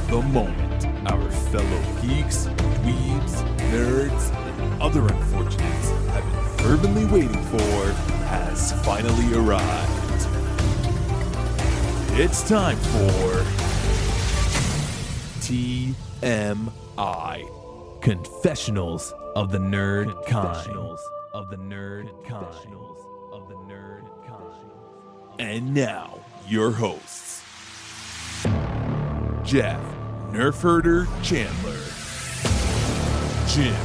The moment our fellow geeks, dweebs, nerds, and other unfortunates have been fervently waiting for has finally arrived. It's time for TMI, Confessionals of the Nerd Kind. And now, your hosts, Jeff Nerf Herder Chandler, Jim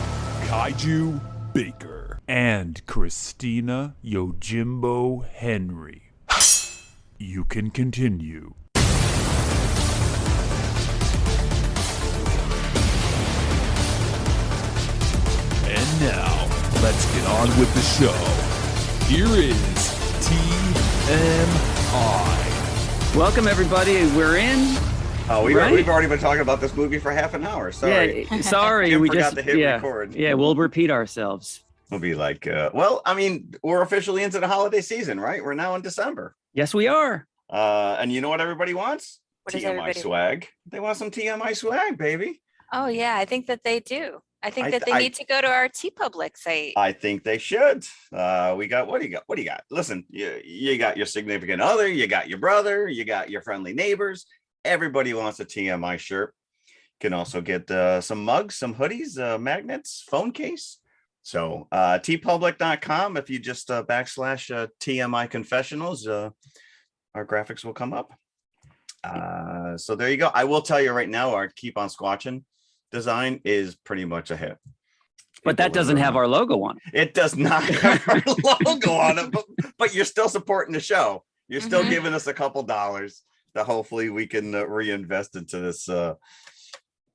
Kaiju Baker, and Christina Yojimbo Henry. You can continue. And now, let's get on with the show. Here is TMI. Welcome, everybody. We're in. Oh, we've Right? already been talking about this movie for half an hour. Sorry. Yeah, sorry. Jim we forgot just to hit record. Yeah, we'll repeat ourselves. We'll be like, we're officially into the holiday season, right? We're now in December. Yes, we are. And you know what everybody wants? What does TMI everybody swag. They want some TMI swag, baby. Oh yeah, I think that they do. I think that they I- need to go to our TeePublic site. I think they should. We got, what do you got? Listen, you got your significant other, you got your brother, you got your friendly neighbors. Everybody wants a TMI shirt. Can also get some mugs, some hoodies, magnets, phone case. So tpublic.com, if you just backslash TMI confessionals, our graphics will come up. So there you go. I will tell you right now, our Keep on Squatching design is pretty much a hit. But that doesn't have our logo on it. It does not have our logo on it, but you're still supporting the show. You're still giving us a couple dollars that hopefully we can reinvest into this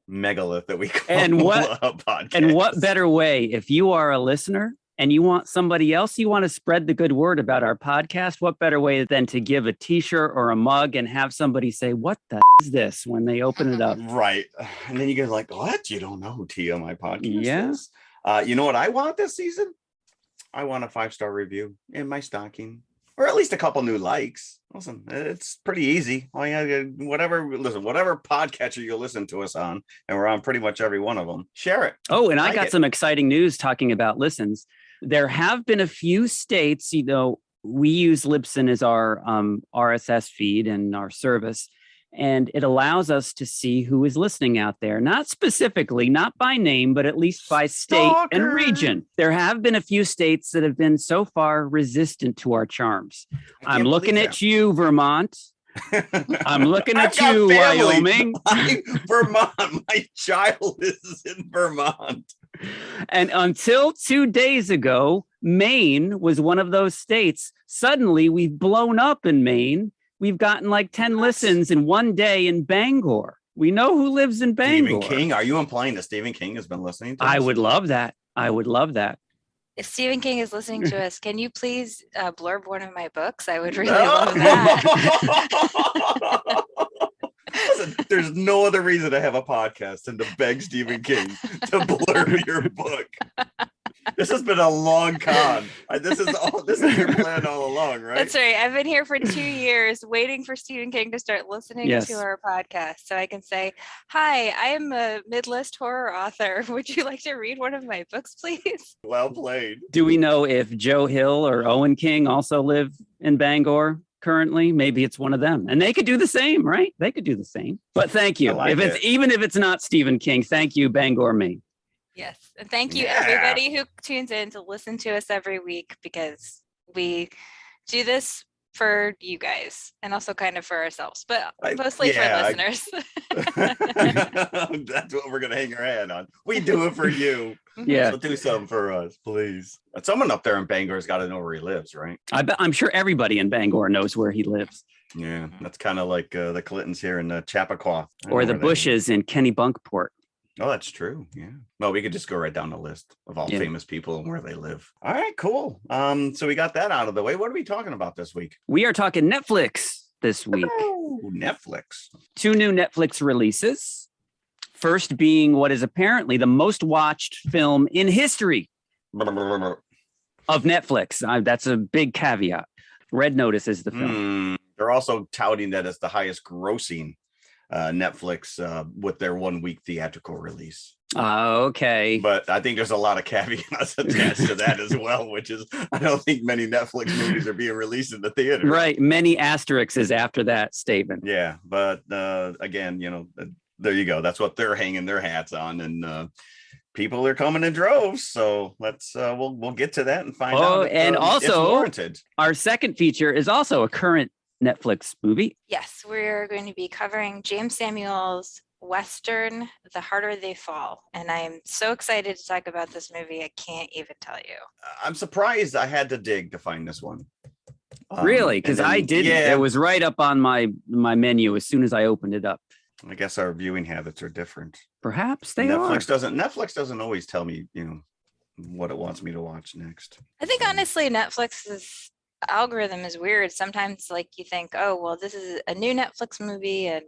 megalith that we call And what- a podcast. And what better way, if you are a listener and you want somebody else, you want to spread the good word about our podcast, what better way than to give a t-shirt or a mug and have somebody say, what the is this when they open it up? Right. And then you get like, what? You don't know who TMI podcast Yeah. is? You know what I want this season? I want a 5-star review in my stocking, or at least a couple new likes. Listen, it's pretty easy. All you gotta do, whatever podcatcher you listen to us on, and we're on pretty much every one of them, share it. Oh, and I Like got it. some exciting news talking about listens. There have been a few states, we use Libsyn as our RSS feed and our service, and it allows us to see who is listening out there. Not specifically, not by name, but at least by state and Stalker. region. There have been a few states that have been so far resistant to our charms. I'm looking at you, Vermont. I'm looking I've at got you, family. Wyoming. Vermont. My child is in Vermont. And until 2 days ago, Maine was one of those states. Suddenly, we've blown up in Maine. We've gotten like 10 listens in one day in Bangor. We know who lives in Bangor. Stephen King. Are you implying that Stephen King has been listening to us? I would love that. I would love that. If Stephen King is listening to us, can you please blurb one of my books? I would really No. love that. Listen, there's no other reason to have a podcast than to beg Stephen King to blurb your book. This has been a long con. This is your plan all along, right? That's right. I've been here for 2 years waiting for Stephen King to start listening Yes. to our podcast so I can say, hi, I am a mid-list horror author. Would you like to read one of my books, please? Well played. Do we know if Joe Hill or Owen King also live in Bangor currently? Maybe it's one of them. And they could do the same, right? They could do the same. But thank you. I like it. Even if it's not Stephen King, thank you, Bangor, Maine. Yes. And thank you, Yeah. everybody who tunes in to listen to us every week, because we do this for you guys and also kind of for ourselves, but mostly for listeners. That's what we're going to hang our hat on. We do it for you. Yeah. So do something for us, please. Someone up there in Bangor's got to know where he lives, right? I'm sure everybody in Bangor knows where he lives. Yeah, that's kind of like the Clintons here in Chappaqua. I Or know the where they Bushes in Kennebunkport. Oh, that's true. Yeah. Well, we could just go right down the list of all Yeah. famous people and where they live. All right, cool. So we got that out of the way. What are we talking about this week? We are talking Netflix this week. Oh, Netflix. 2 new Netflix releases. First being what is apparently the most watched film in history of Netflix. That's a big caveat. Red Notice is the film. They're also touting that it's the highest grossing Netflix with their 1 week theatrical release. Okay. But I think there's a lot of caveats attached to that as well, which is I don't think many Netflix movies are being released in the theater. Right. Many asterisks is after that statement. Yeah. But again, there you go. That's what they're hanging their hats on. And people are coming in droves. So let's we'll get to that and find out. And also it's warranted. Our second feature is also a current Netflix movie. Yes, we're going to be covering James Samuel's Western, The Harder They Fall. And I'm so excited to talk about this movie. I can't even tell you. I'm surprised I had to dig to find this one. Really? Because I didn't. Yeah, it was right up on my menu as soon as I opened it up. I guess our viewing habits are different. Perhaps they Netflix doesn't always tell me, what it wants me to watch next. I think honestly, Netflix's algorithm is weird. Sometimes like you think, oh, well, this is a new Netflix movie and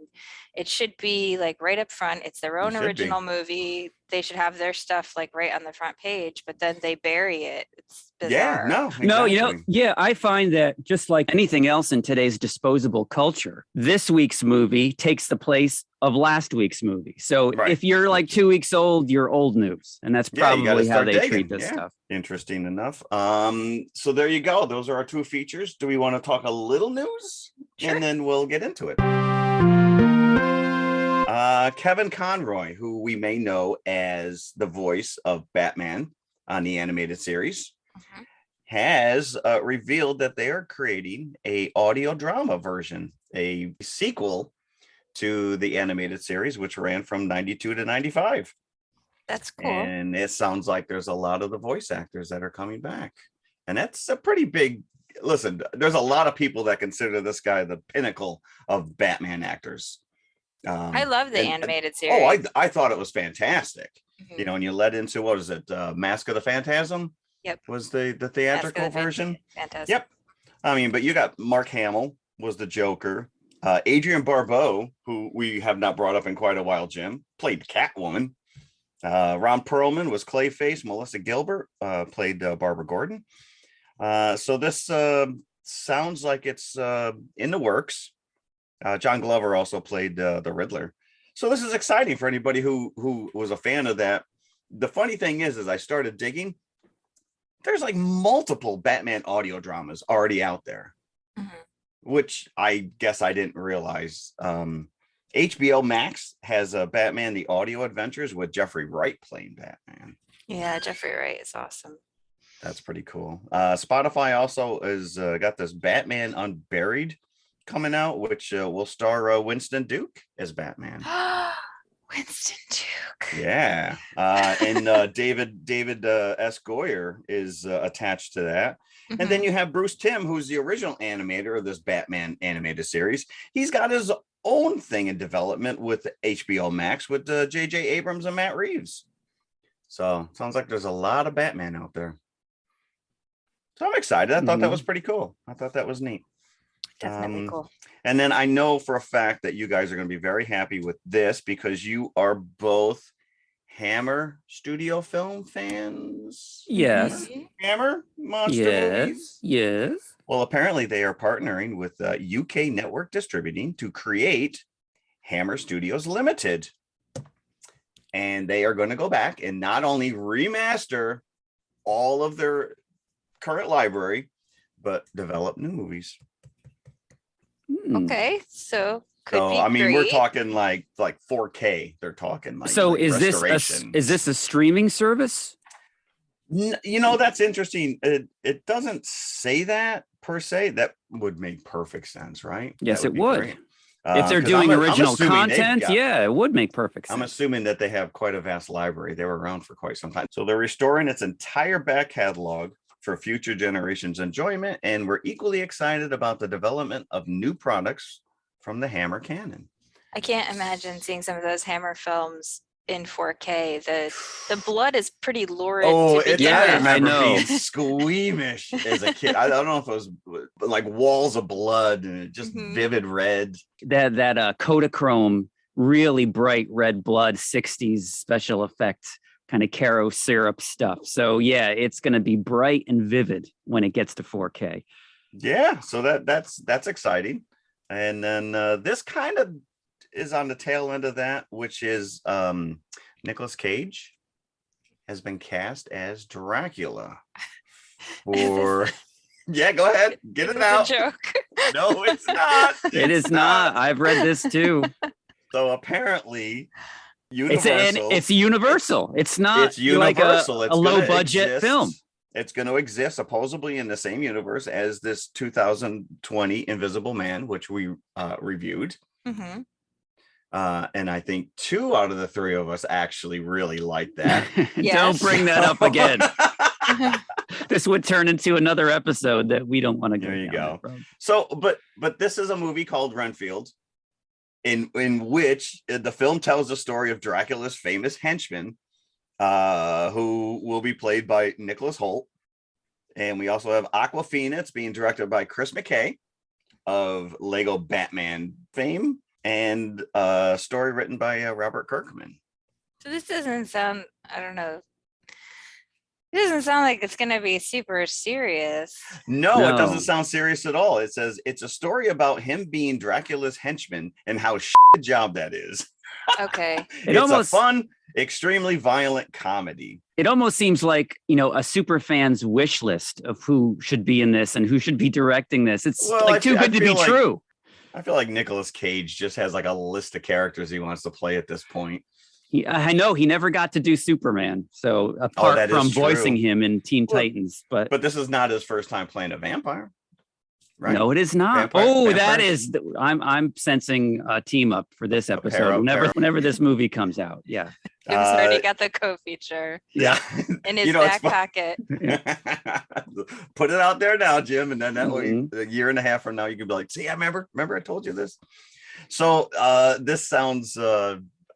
it should be like right up front. It's their own original movie. They should have their stuff like right on the front page, but then they bury it. It's bizarre. No, I find that just like anything else in today's disposable culture, this week's movie takes the place of last week's movie. So if you're like 2 weeks old, you're old news. And that's probably how they treat this stuff. Interesting enough. So there you go. Those are our two features. Do we want to talk a little news? Sure. And then we'll get into it. Kevin Conroy, who we may know as the voice of Batman on the animated series, has revealed that they are creating a audio drama version, a sequel to the animated series, which ran from 92 to 95. That's cool. And it sounds like there's a lot of the voice actors that are coming back. And that's a pretty big, listen, there's a lot of people that consider this guy the pinnacle of Batman actors. I love the animated series. Oh, I thought it was fantastic. And you led into, what is it? Mask of the Phantasm? Yep. Was the theatrical version? Fantastic. Yep. I mean, but you got Mark Hamill was the Joker. Adrienne Barbeau, who we have not brought up in quite a while, Jim, played Catwoman. Ron Perlman was Clayface. Melissa Gilbert played Barbara Gordon. So this sounds like it's in the works. John Glover also played the Riddler. So this is exciting for anybody who was a fan of that. The funny thing is I started digging. There's like multiple Batman audio dramas already out there, which I guess I didn't realize. HBO Max has a Batman The Audio Adventures with Jeffrey Wright playing Batman. Yeah, Jeffrey Wright is awesome. That's pretty cool. Spotify also is got this Batman Unburied coming out, which will star Winston Duke as Batman. Winston Duke. Yeah. And David S. Goyer is attached to that. And then you have Bruce Timm, who's the original animator of this Batman animated series. He's got his own thing in development with HBO Max with J.J. Abrams and Matt Reeves. So sounds like there's a lot of Batman out there. So I'm excited. I thought that was pretty cool. I thought that was neat. Definitely cool. And then I know for a fact that you guys are going to be very happy with this because you are both Hammer Studio Film fans. Yes. Hammer monster movies. Yes. Well, apparently they are partnering with UK Network Distributing to create Hammer Studios Limited. And they are going to go back and not only remaster all of their current library, but develop new movies. Okay, so I mean, we're talking like 4K. They're talking like. So like is this a streaming service? That's interesting. It doesn't say that per se. That would make perfect sense, right? Yes, it would. If they're doing original content, it would make perfect sense. I'm assuming that they have quite a vast library. They were around for quite some time. So they're restoring its entire back catalog for future generations' enjoyment, and we're equally excited about the development of new products from the Hammer canon. I can't imagine seeing some of those Hammer films in 4K. The blood is pretty lurid. I remember being squeamish as a kid. I don't know if it was like walls of blood and just vivid red. That Kodachrome, really bright red blood, 60s special effects. Kind of Caro syrup stuff. So yeah, it's going to be bright and vivid when it gets to 4K. Yeah, so that's exciting. And then this kind of is on the tail end of that, which is Nicolas Cage has been cast as Dracula for yeah, go ahead, get it out. A joke. No, it's not. It is not. I've read this too. So apparently Universal. It's universal. It's not It's universal. like It's a low gonna budget exist. film. It's going to exist supposedly in the same universe as this 2020 Invisible Man, which we reviewed. Mm-hmm. And I think 2 out of the 3 of us actually really like that. Yes. Don't bring that up again. This would turn into another episode that we don't want to go. There you down go. that road. So, but this is a movie called Renfield, in which the film tells the story of Dracula's famous henchman, who will be played by Nicholas Hoult. And we also have Aquafina. It's being directed by Chris McKay of Lego Batman fame, and a story written by Robert Kirkman. So this doesn't sound, I don't know. It doesn't sound like it's going to be super serious. No, it doesn't sound serious at all. It says it's a story about him being Dracula's henchman and how shit job that is. Okay. It's a fun, extremely violent comedy. It almost seems like, a super fan's wish list of who should be in this and who should be directing this. It's too good to be true. I feel like Nicolas Cage just has like a list of characters he wants to play at this point. I know he never got to do Superman. So apart from voicing him in Teen Titans, but this is not his first time playing a vampire. Right? No, it is not. That is. I'm sensing a team up for this episode. Whenever this movie comes out, yeah. Jim's already got the co-feature. Yeah, in his back pocket. Put it out there now, Jim, and then that way, a year and a half from now, you can be like, "See, I remember I told you this." So this sounds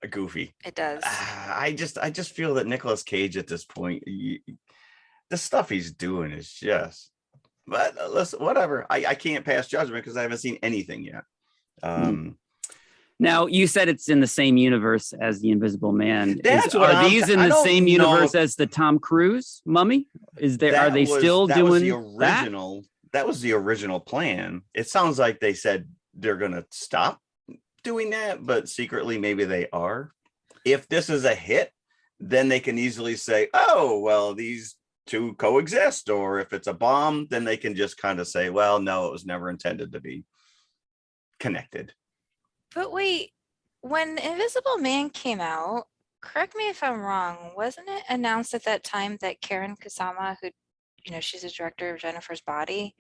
goofy. It does. I just feel that Nicolas Cage at this point, the stuff he's doing is just. But listen, whatever. I can't pass judgment because I haven't seen anything yet. Now, you said it's in the same universe as the Invisible Man. Are these in the same universe as the Tom Cruise Mummy? Are they still doing that? That was the original plan. It sounds like they said they're going to stop doing that, but secretly maybe they are. If this is a hit, then they can easily say, "Oh, well, these to coexist," or if it's a bomb, then they can just kind of say, "Well, no, it was never intended to be connected." But wait, when Invisible Man came out, correct me if I'm wrong, wasn't it announced at that time that Karen Kusama, who, she's a director of Jennifer's Body,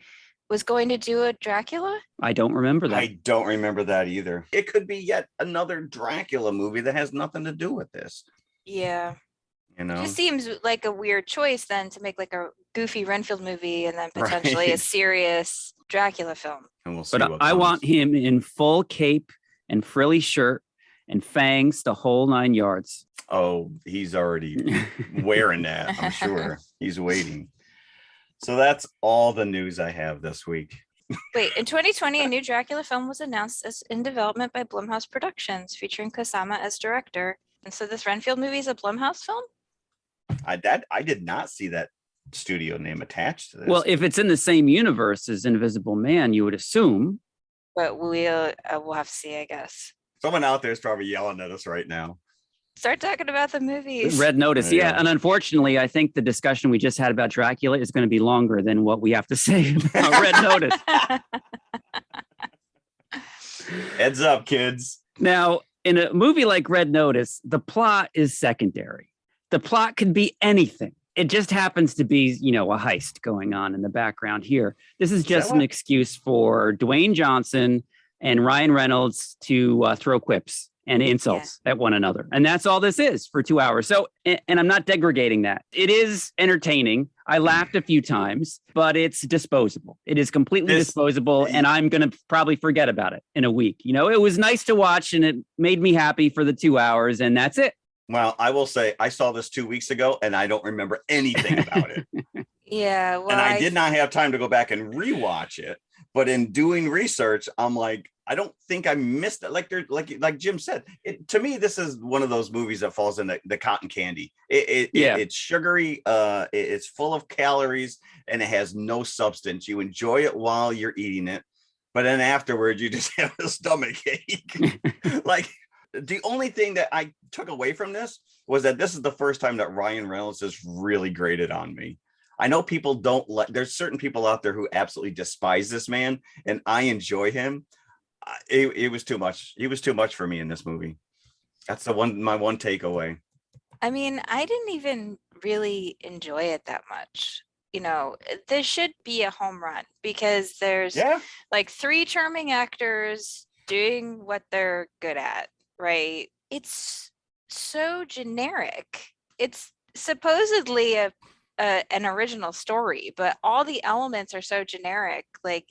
was going to do a Dracula? I don't remember that. I don't remember that either. It could be yet another Dracula movie that has nothing to do with this. Yeah. It just seems like a weird choice then to make like a goofy Renfield movie and then potentially a serious Dracula film. And we'll see. But I want him in full cape and frilly shirt and fangs, the whole 9 yards. Oh, he's already wearing that. I'm sure he's waiting. So that's all the news I have this week. Wait, in 2020, a new Dracula film was announced as in development by Blumhouse Productions, featuring Kusama as director. And so this Renfield movie is a Blumhouse film? I did not see that studio name attached to this. Well, if it's in the same universe as Invisible Man, you would assume. But we'll have to see, I guess. Someone out there is probably yelling at us right now. Start talking about the movies. Red Notice, yeah. And unfortunately, I think the discussion we just had about Dracula is going to be longer than what we have to say about Red Notice. Heads up, kids. Now, in a movie like Red Notice, the plot is secondary. The plot could be anything. It just happens to be, a heist going on in the background here. This is just an excuse for Dwayne Johnson and Ryan Reynolds to throw quips and insults at one another. And that's all this is for 2 hours. So, and I'm not degrading that. It is entertaining. I laughed a few times, but it's disposable. It is completely disposable. And I'm going to probably forget about it in a week. It was nice to watch and it made me happy for the 2 hours and that's it. Well, I will say I saw this 2 weeks ago and I don't remember anything about it. Yeah. Well, and I did not have time to go back and rewatch it. But in doing research, I'm like, I don't think I missed it. Like Jim said, to me, this is one of those movies that falls in the cotton candy. It's sugary. It's full of calories and it has no substance. You enjoy it while you're eating it, but then afterwards you just have a stomach ache. Like the only thing that I took away from this was that this is the first time that Ryan Reynolds has really grated on me. I know people don't like, there's certain people out there who absolutely despise this man, and I enjoy him. It was too much. He was too much for me in this movie. That's my one takeaway. I mean, I didn't even really enjoy it that much. You know, this should be a home run because there's like 3 charming actors doing what they're good at, right? It's so generic. It's supposedly an original story, but all the elements are so generic, like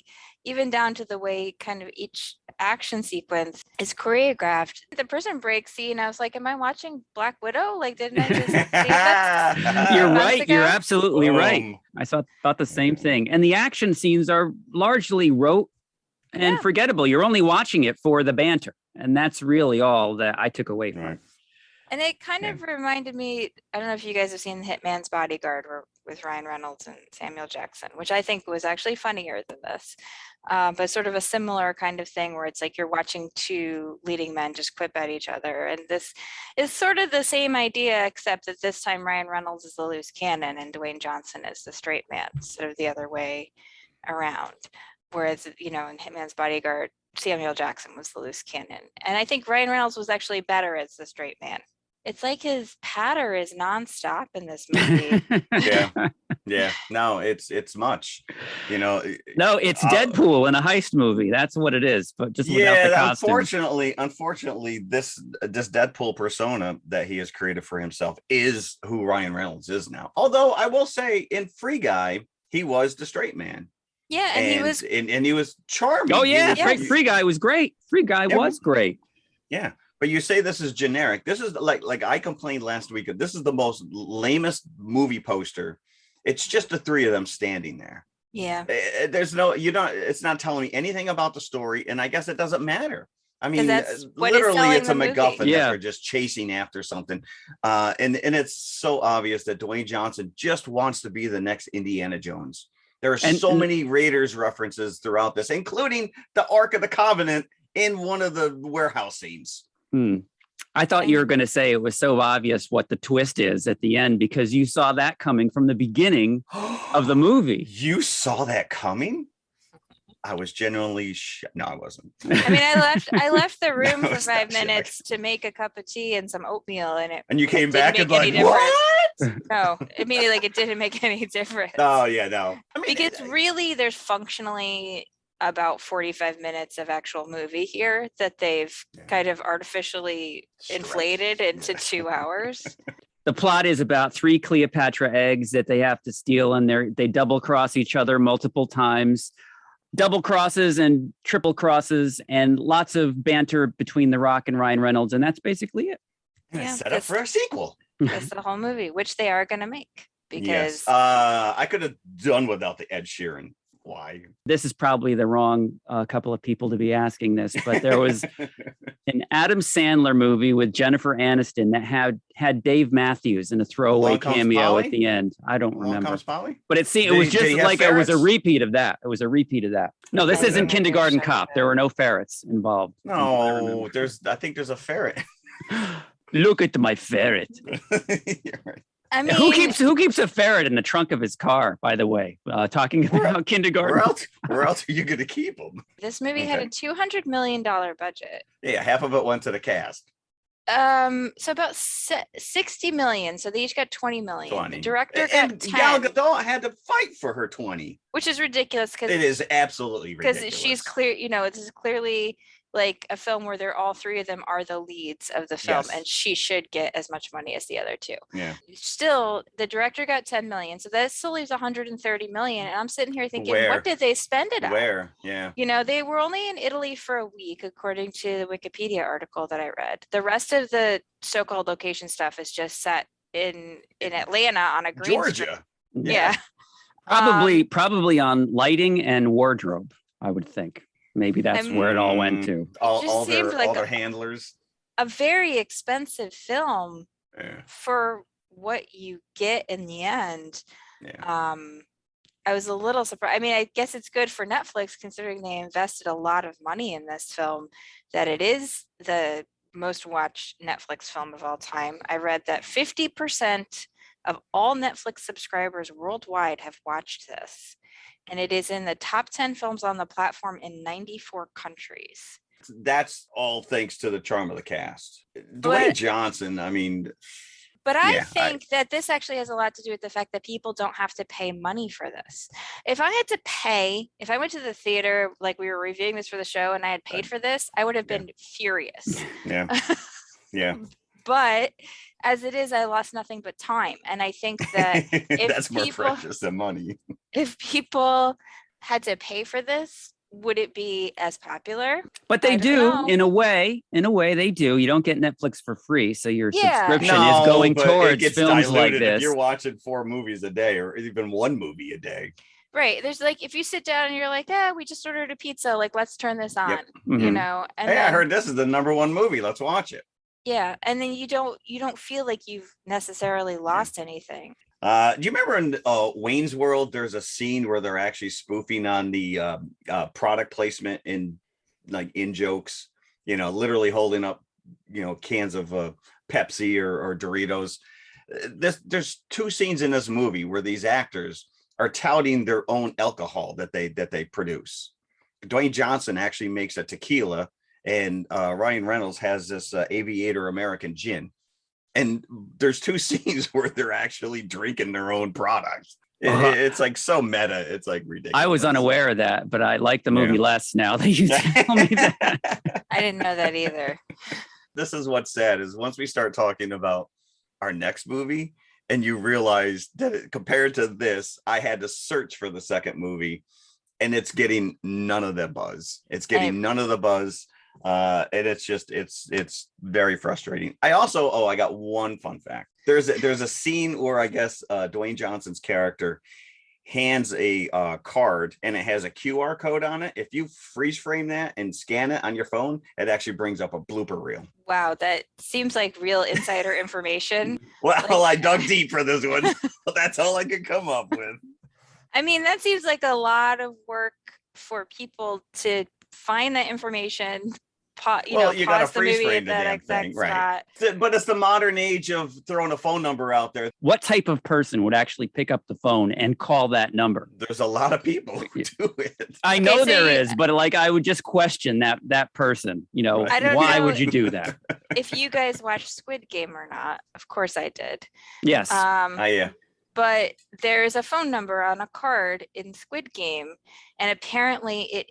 even down to the way kind of each action sequence is choreographed. The prison break scene, I was like, am I watching Black Widow? Like, didn't I just see that? You're right. You're absolutely right. I thought the same thing. And the action scenes are largely rote and forgettable. You're only watching it for the banter. And that's really all that I took away from it. And it kind of reminded me, I don't know if you guys have seen Hitman's Bodyguard with Ryan Reynolds and Samuel Jackson, which I think was actually funnier than this. But sort of a similar kind of thing where it's like you're watching 2 leading men just quip at each other. And this is sort of the same idea, except that this time Ryan Reynolds is the loose cannon and Dwayne Johnson is the straight man, sort of the other way around. Whereas, you know, in Hitman's Bodyguard, Samuel Jackson was the loose cannon. And I think Ryan Reynolds was actually better as the straight man. It's like his patter is nonstop in this movie. Yeah. No, it's much, you know. No, it's Deadpool in a heist movie. That's what it is, but just without the costume. Unfortunately, this Deadpool persona that he has created for himself is who Ryan Reynolds is now. Although I will say, in Free Guy, he was the straight man. Yeah, and he was charming. Oh yeah, Free Guy was great. Free Guy was great. Yeah. But you say this is generic. This is like I complained last week. This is the most lamest movie poster. It's just the 3 of them standing there. Yeah. There's no, it's not telling me anything about the story. And I guess it doesn't matter. I mean, literally it's a MacGuffin that they're just chasing after something. And it's so obvious that Dwayne Johnson just wants to be the next Indiana Jones. There are so many Raiders references throughout this, including the Ark of the Covenant in one of the warehouse scenes. I thought you were going to say it was so obvious what the twist is at the end because you saw that coming from the beginning of the movie. You saw that coming? I was genuinely no, I wasn't. I mean, I left the room for 5 minutes to make a cup of tea and some oatmeal, and you came back and like, what? No, immediately, like it didn't make any difference. Oh yeah, no. I mean, because really, there's functionally about 45 minutes of actual movie here that they've kind of artificially inflated into 2 hours. The plot is about 3 Cleopatra eggs that they have to steal, and they double cross each other multiple times. Double crosses and triple crosses and lots of banter between The Rock and Ryan Reynolds. And that's basically it. Set up for a sequel. That's the whole movie, which they are going to make because I could have done without the Ed Sheeran. Why? This is probably the wrong couple of people to be asking this, but there was an Adam Sandler movie with Jennifer Aniston that had Dave Matthews in a throwaway cameo at the end. I don't remember. But it was just like it was a repeat of that. It was a repeat of that. No, this isn't Kindergarten Cop. There were no ferrets involved. No, I think there's a ferret. Look at my ferret. You're right. I mean, who keeps a ferret in the trunk of his car, by the way, talking about kindergarten. Where else are you going to keep them? This movie had a $200 million budget. Yeah, half of it went to the cast. So about 60 million. So they each got 20 million. 20. The director got 10. Gal Gadot had to fight for her 20. Which is ridiculous. Because it is absolutely ridiculous. Because she's clear, this is clearly like a film where all 3 of them are the leads of the film, and she should get as much money as the other 2. Yeah. Still, the director got 10 million, so that still leaves 130 million. And I'm sitting here thinking, what did they spend it on? Where? Yeah. They were only in Italy for a week, according to the Wikipedia article that I read. The rest of the so-called location stuff is just set in Atlanta on a green Georgia. Yeah. Probably on lighting and wardrobe, I would think. Maybe that's where it all went to. All seemed like their handlers. a very expensive film Yeah. for what you get in the end. Yeah. I was a little surprised. I mean, I guess it's good for Netflix considering they invested a lot of money in this film, that it is the most watched Netflix film of all time. I read that 50% of all Netflix subscribers worldwide have watched this, and it is in the top 10 films on the platform in 94 countries. That's all thanks to the charm of the cast. Dwayne Johnson, I mean... But I think that this actually has a lot to do with the fact that people don't have to pay money for this. If I went to the theater, like we were reviewing this for the show, and I had paid for this, I would have been furious. Yeah. Yeah. But as it is, I lost nothing but time. And I think that if that's more precious than money. If people had to pay for this, would it be as popular? But they do in a way they do. You don't get Netflix for free, so your subscription is going towards films like this. If you're watching 4 movies a day or even 1 movie a day. Right. There's like, if you sit down and you're like, we just ordered a pizza, like let's turn this on. Mm-hmm. You know. And I heard this is the #1 movie. Let's watch it. Yeah, and then you don't feel like you've necessarily lost anything. Do you remember in Wayne's World, there's a scene where they're actually spoofing on the product placement in jokes, literally holding up, cans of Pepsi or Doritos. There's 2 scenes in this movie where these actors are touting their own alcohol that they produce. Dwayne Johnson actually makes a tequila, and Ryan Reynolds has this Aviator American gin. And there's 2 scenes where they're actually drinking their own product. It's like so meta. It's like ridiculous. I was unaware of that, but I like the movie less now that you tell me that. I didn't know that either. This is what's sad is once we start talking about our next movie and you realize that compared to this, I had to search for the second movie and it's getting none of the buzz. None of the buzz. And it's very frustrating. I got one fun fact. There's a scene where I guess Dwayne Johnson's character hands a card and it has a QR code on it. If you freeze frame that and scan it on your phone, it actually brings up a blooper reel. Wow, that seems like real insider information. Well, I dug deep for this one. That's all I could come up with. I mean, that seems like a lot of work for people to find that information. You got to freeze frame the damn thing, right? But it's the modern age of throwing a phone number out there. What type of person would actually pick up the phone and call that number? There's a lot of people who do it. I know there is, but I would just question that person. Right. Why would you do that? If you guys watched Squid Game or not, of course I did. Yes. Yeah. But there's a phone number on a card in Squid Game, and apparently it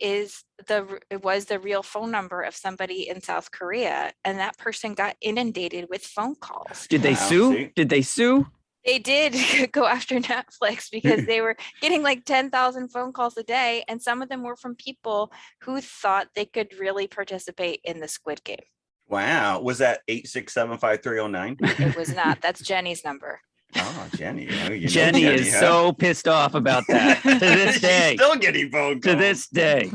was the real phone number of somebody in South Korea, and that person got inundated with phone calls. Did they sue? Did they sue? They did go after Netflix because they were getting like 10,000 phone calls a day, and some of them were from people who thought they could really participate in the Squid Game. Wow. Was that 8675309? It was not. That's Jenny's number. Oh, Jenny. Jenny is so pissed off about that to this day. She's still getting phone calls. To this day.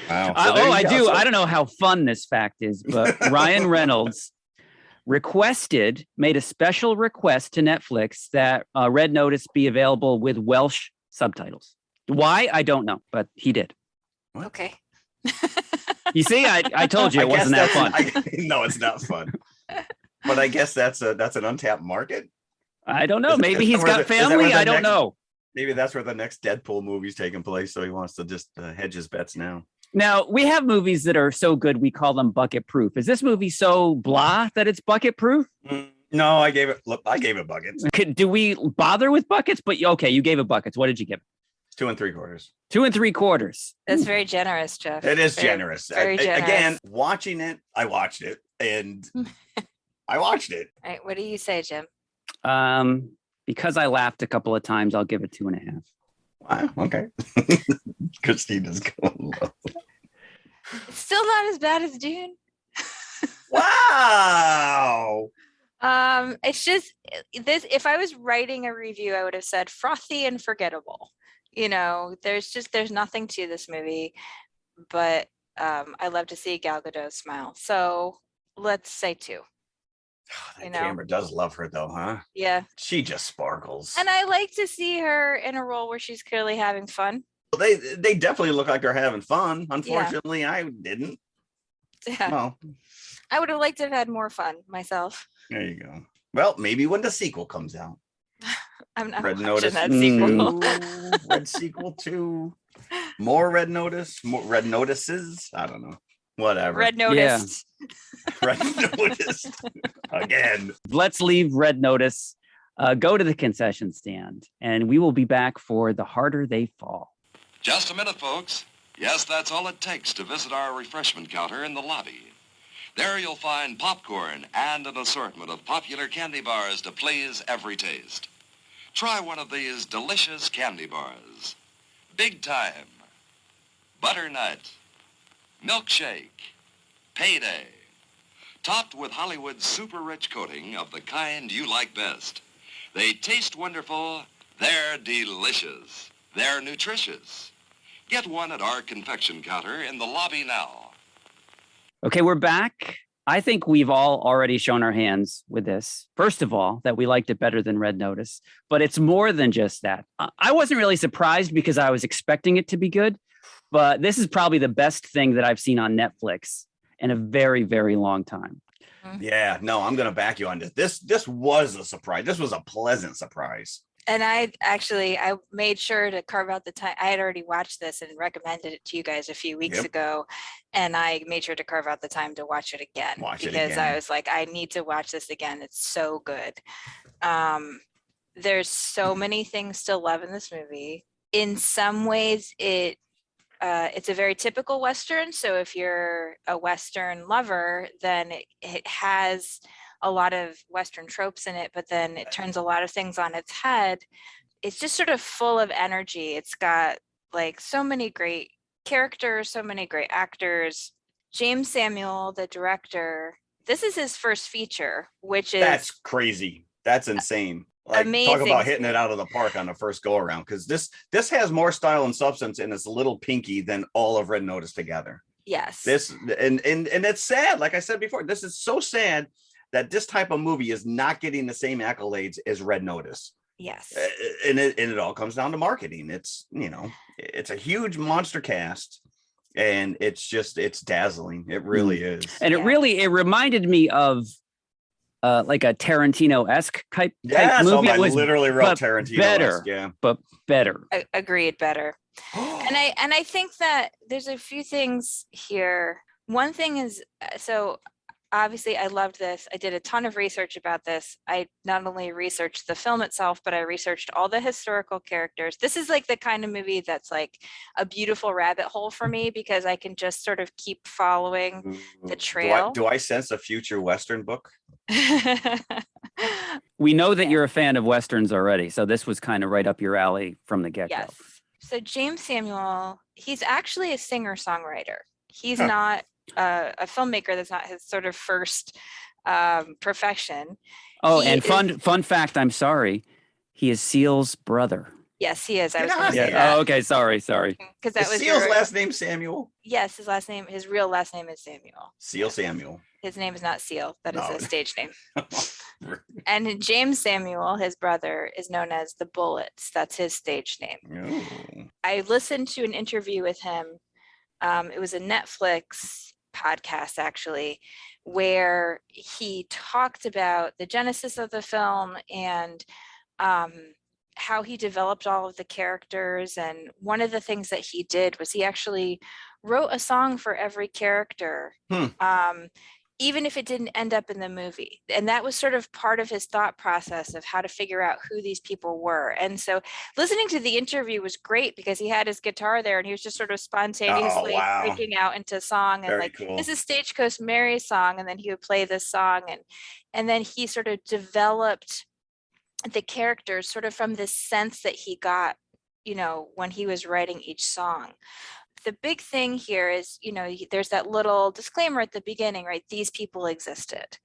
Wow. I do. I don't know how fun this fact is, but Ryan Reynolds made a special request to Netflix that Red Notice be available with Welsh subtitles. Why? I don't know, but he did. What? Okay. You see, I told you it wasn't that fun. No, it's not fun. But I guess that's an untapped market. I don't know. Maybe he's got family. I don't know. Maybe that's where the next Deadpool movie's taking place. So he wants to just hedge his bets now. Now, we have movies that are so good, we call them bucket proof. Is this movie so blah that it's bucket proof? No, I gave it buckets. Do we bother with buckets? But okay, you gave it buckets. What did you give it? 2 3/4. 2 3/4. That's very generous, Jeff. It is generous. Very generous. Again, watching it, I watched it and I watched it. All right, what do you say, Jim? Because I laughed a couple of times, I'll give it 2.5. Wow. Okay. Christina's going low. It's still not as bad as Dune. Wow. It's just this. If I was writing a review, I would have said frothy and forgettable. There's nothing to this movie. but I love to see Gal Gadot smile. So let's say 2. That camera does love her though, huh? Yeah. She just sparkles. And I like to see her in a role where she's clearly having fun. Well, they definitely look like they're having fun. Unfortunately, I didn't. Yeah. Well, I would have liked to have had more fun myself. there you go. Well, maybe when the sequel comes out. I'm not Red watching Notice that sequel. Red sequel 2. More Red Notice. More Red Notices. I don't know. Whatever. Red Noticed. Red Notice. Again. Let's leave Red Notice, go to the concession stand, and we will be back for The Harder They Fall. Just a minute, folks. Yes, that's all it takes to visit our refreshment counter in the lobby. There you'll find popcorn and an assortment of popular candy bars to please every taste. Try one of these delicious candy bars. Big Time, Butternut, Milkshake, Payday. Topped with Hollywood's super rich coating of the kind you like best. They taste wonderful, they're delicious, they're nutritious. Get one at our confection counter in the lobby now. Okay, we're back. I think we've all already shown our hands with this. First of all, that we liked it better than Red Notice, but it's more than just that. I wasn't really surprised because I was expecting it to be good, but this is probably the best thing that I've seen on Netflix in a very, very long time. Yeah, no, I'm going to back you on this. This was a surprise. This was a pleasant surprise. And I made sure to carve out the time. I had already watched this and recommended it to you guys a few weeks ago. And I made sure to carve out the time to watch it again. Because I was like, I need to watch this again. It's so good. There's so many things to love in this movie. In some ways, it's a very typical Western. So if you're a Western lover, then it has a lot of Western tropes in it, but then it turns a lot of things on its head. It's just sort of full of energy. It's got like so many great characters, so many great actors. James Samuel, the director, this is his first feature, which is... That's crazy. That's insane. Like, amazing. Talk about hitting it out of the park on the first go around, because this has more style and substance and it's a little pinky than all of Red Notice together. Yes. This and it's sad. Like I said before, this is so sad that this type of movie is not getting the same accolades as Red Notice. Yes. And it all comes down to marketing. It's, it's a huge monster cast and it's dazzling. It really is. And it reminded me of like a Tarantino-esque type movie. I literally wrote Tarantino-esque, but better. Agreed, better. And I think that there's a few things here. One thing is, so obviously I loved this. I did a ton of research about this. I not only researched the film itself, but I researched all the historical characters. This is like the kind of movie that's like a beautiful rabbit hole for me because I can just sort of keep following the trail. Do I sense a future Western book? We know that you're a fan of Westerns already, so this was kind of right up your alley from the get-go. Yes. So James Samuel, he's actually a singer-songwriter. He's not a filmmaker. That's not his sort of first profession. Oh, and fun fact, I'm sorry, he is Seal's brother. Yes, he is. I was going to say that. Oh, okay, sorry. Because that was Seal's last name Samuel? Yes, his real last name is Samuel. Seal Samuel. His name is not Seal. That is a stage name. And James Samuel, his brother, is known as the Bullets. That's his stage name. Ooh. I listened to an interview with him. It was a Netflix podcast, actually, where he talked about the genesis of the film and how he developed all of the characters. And one of the things that he did was he actually wrote a song for every character. Even if it didn't end up in the movie. And that was sort of part of his thought process of how to figure out who these people were. And so listening to the interview was great because he had his guitar there and he was just sort of spontaneously breaking out into song and cool. This is Stagecoach Mary's song. And then he would play this song. And then he sort of developed the characters sort of from this sense that he got, when he was writing each song. The big thing here is, there's that little disclaimer at the beginning, right? These people existed.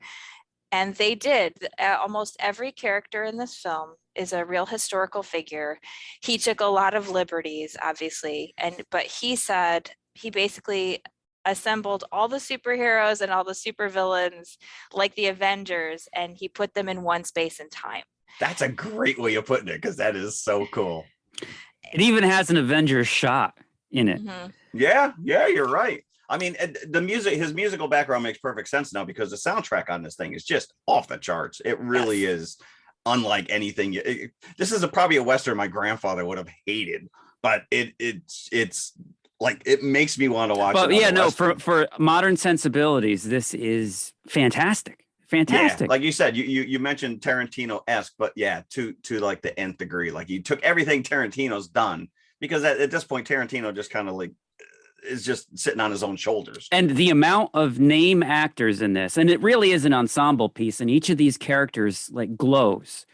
And they did. Almost every character in this film is a real historical figure. He took a lot of liberties, obviously. But he said, he basically assembled all the superheroes and all the supervillains like the Avengers, and he put them in one space and time. That's a great way of putting it, because that is so cool. It even has an Avengers shot in it. Mm-hmm. Yeah, you're right. I mean, his musical background makes perfect sense now, because the soundtrack on this thing is just off the charts. It really is unlike anything. This is probably a Western my grandfather would have hated, but it's like, it makes me want to watch it. But yeah, no, for modern sensibilities, this is fantastic. Fantastic. Yeah, like you said, you mentioned Tarantino-esque, but yeah, to like the nth degree. Like, you took everything Tarantino's done, because at this point Tarantino just kind of like is just sitting on his own shoulders. And the amount of name actors in this, and it really is an ensemble piece, and each of these characters like glows.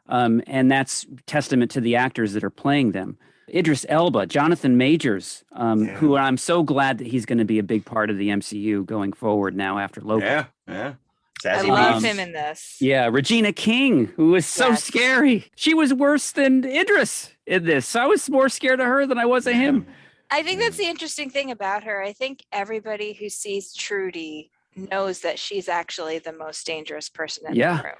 And that's testament to the actors that are playing them. Idris Elba, Jonathan Majors, who I'm so glad that he's going to be a big part of the MCU going forward now after Loki. Yeah. I love him in this. Yeah, Regina King, who was so scary. She was worse than Idris in this. I was more scared of her than I was of him. I think that's the interesting thing about her. I think everybody who sees Trudy knows that she's actually the most dangerous person in the room.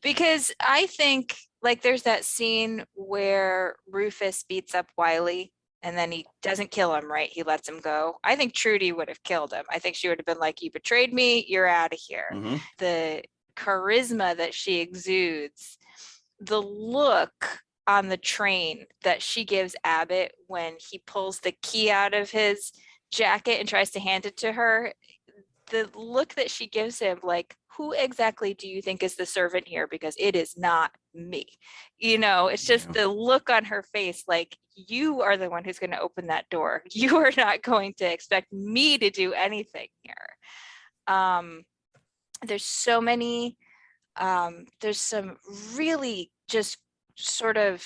Because I think, like, there's that scene where Rufus beats up Wiley and then he doesn't kill him, right? He lets him go. I think Trudy would have killed him. I think she would have been like, you betrayed me, you're out of here. Mm-hmm. The charisma that she exudes, the look on the train that she gives Abbott when he pulls the key out of his jacket and tries to hand it to her, the look that she gives him, like, who exactly do you think is the servant here? Because it is not me. You know, it's just the look on her face, like, you are the one who's going to open that door. You are not going to expect me to do anything here. There's so many, there's some really just sort of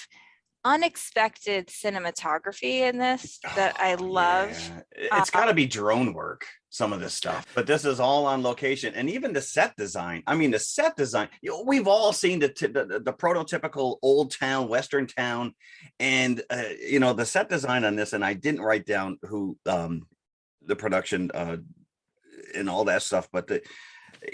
unexpected cinematography in this that I love. Yeah. It's got to be drone work, some of this stuff, but this is all on location. And even the set design, we've all seen the prototypical old town, Western town, and the set design on this, and I didn't write down who the production and all that stuff, but